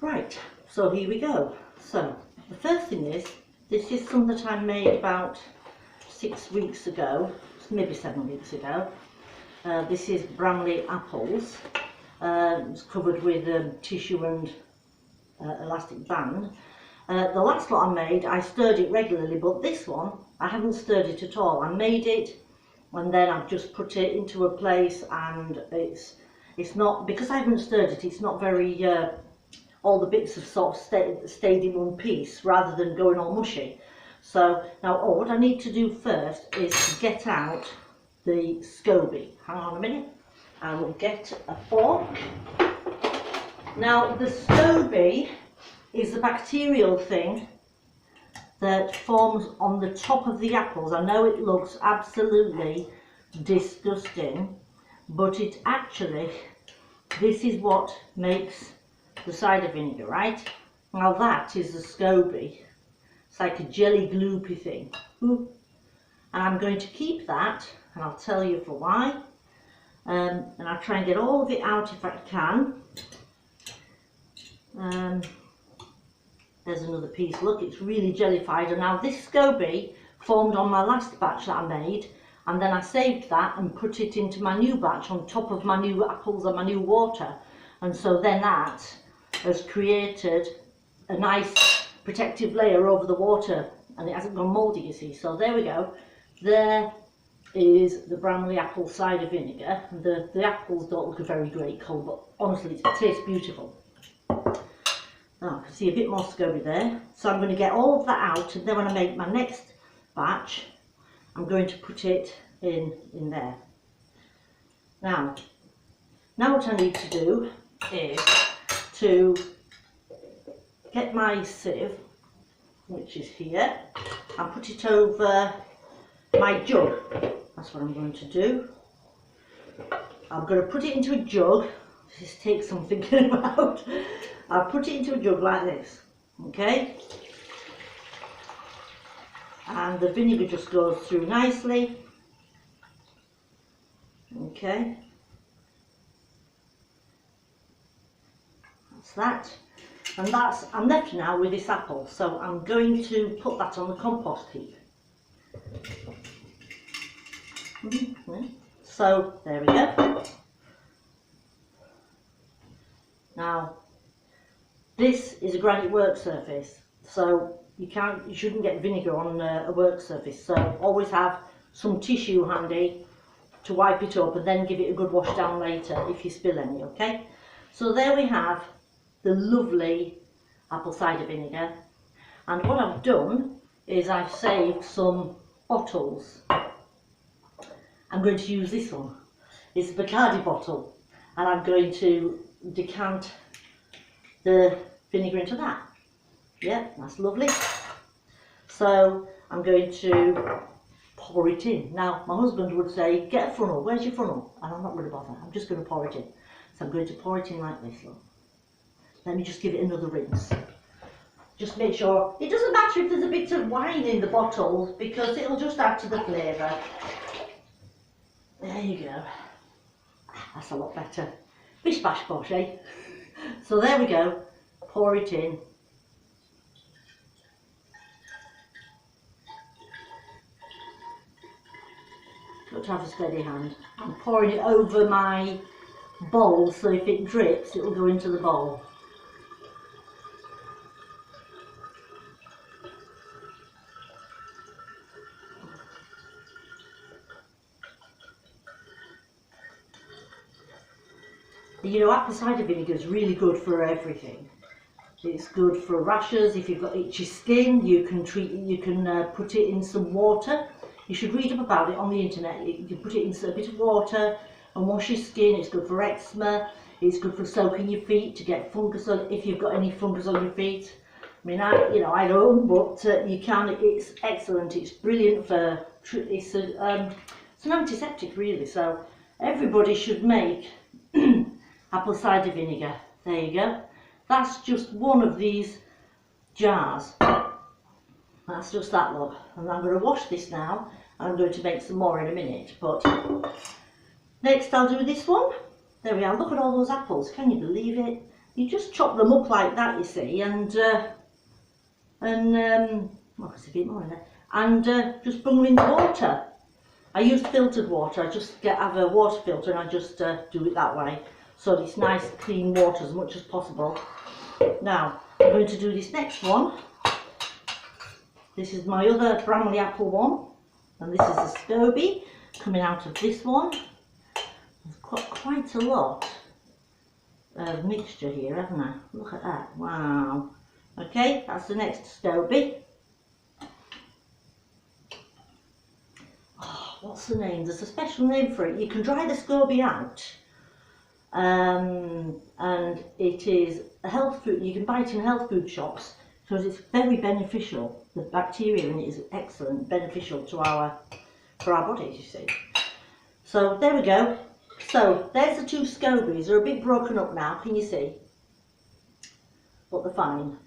Right, so here we go. So the first thing is, this is some that I made about 6 weeks ago, maybe 7 weeks ago. This is Bramley apples. It's covered with tissue and elastic band. The last lot I made, I stirred it regularly, but this one I haven't stirred it at all. I made it and then I've just put it into a place, and it's not, because I haven't stirred it, it's not very all the bits have sort of stayed in one piece rather than going all mushy. So now what I need to do first is to get out the SCOBY. Hang on a minute, I will get a fork. Now the SCOBY is the bacterial thing that forms on the top of the apples. I know it looks absolutely disgusting, but it actually, this is what makes the cider vinegar, right? Now that is the SCOBY. It's like a jelly gloopy thing. Ooh. And I'm going to keep that, and I'll tell you for why. And I'll try and get all of it out if I can. There's another piece. Look, it's really jellified. And now this SCOBY formed on my last batch that I made, and then I saved that and put it into my new batch on top of my new apples and my new water. And so then that has created a nice protective layer over the water, and it hasn't gone mouldy, you see. So there we go. There is the Bramley apple cider vinegar. The apples don't look a very great colour, but honestly it tastes beautiful. Now I can see a bit more SCOBY there. So I'm going to get all of that out, and then when I make my next batch, I'm going to put it in there. Now what I need to do is to get my sieve, which is here, and put it over my jug. That's what I'm going to do. I'm going to put it into a jug. This takes some thinking about. I'll put it into a jug like this, okay? And the vinegar just goes through nicely, okay? That's that. And I'm left now with this apple, so I'm going to put that on the compost heap. So there we go. Now this is a granite work surface, so you shouldn't get vinegar on a work surface, so always have some tissue handy to wipe it up and then give it a good wash down later if you spill any, okay? So there we have the lovely apple cider vinegar, and what I've done is I've saved some bottles. I'm going to use this one. It's a Bacardi bottle, and I'm going to decant the vinegar into that. Yeah, that's lovely. So I'm going to pour it in. Now my husband would say, get a funnel, where's your funnel? And I'm not going to bother, I'm just going to pour it in. So I'm going to pour it in like this, look. Let me just give it another rinse. Just make sure, it doesn't matter if there's a bit of wine in the bottle, because it'll just add to the flavour. There you go. That's a lot better. Bish bash bosh, eh? So there we go. Pour it in. Got to have a steady hand. I'm pouring it over my bowl, so if it drips, it will go into the bowl. You know, apple cider vinegar is really good for everything. It's good for rashes. If you've got itchy skin, you can put it in some water. You should read up about it on the internet. You can put it in a bit of water and wash your skin. It's good for eczema. It's good for soaking your feet to get fungus on, if you've got any fungus on your feet. I mean, I don't, but you can. It's excellent. It's brilliant for. It's an antiseptic, really. So everybody should make apple cider vinegar. There you go. That's just one of these jars. That's just that lot. And I'm going to wash this now. I'm going to make some more in a minute. But next I'll do this one. There we are. Look at all those apples. Can you believe it? you just chop them up like that, you see, and well, there's a bit more in there, and just bung them in the water. I use filtered water. I just have a water filter and I just do it that way, so it's nice clean water as much as possible. Now I'm going to do this next one. This is my other Bramley apple one, and this is a SCOBY coming out of this one. There's got quite a lot of mixture here, haven't I? Look at that, wow. Okay, that's the next SCOBY. Oh, what's the name? There's a special name for it. You can dry the SCOBY out, and it is a health food. You can buy it in health food shops because it's very beneficial. The bacteria in it is excellent, beneficial to for our bodies, you see. So there we go. So there's the two SCOBYs. They're a bit broken up now, can you see? But they're fine.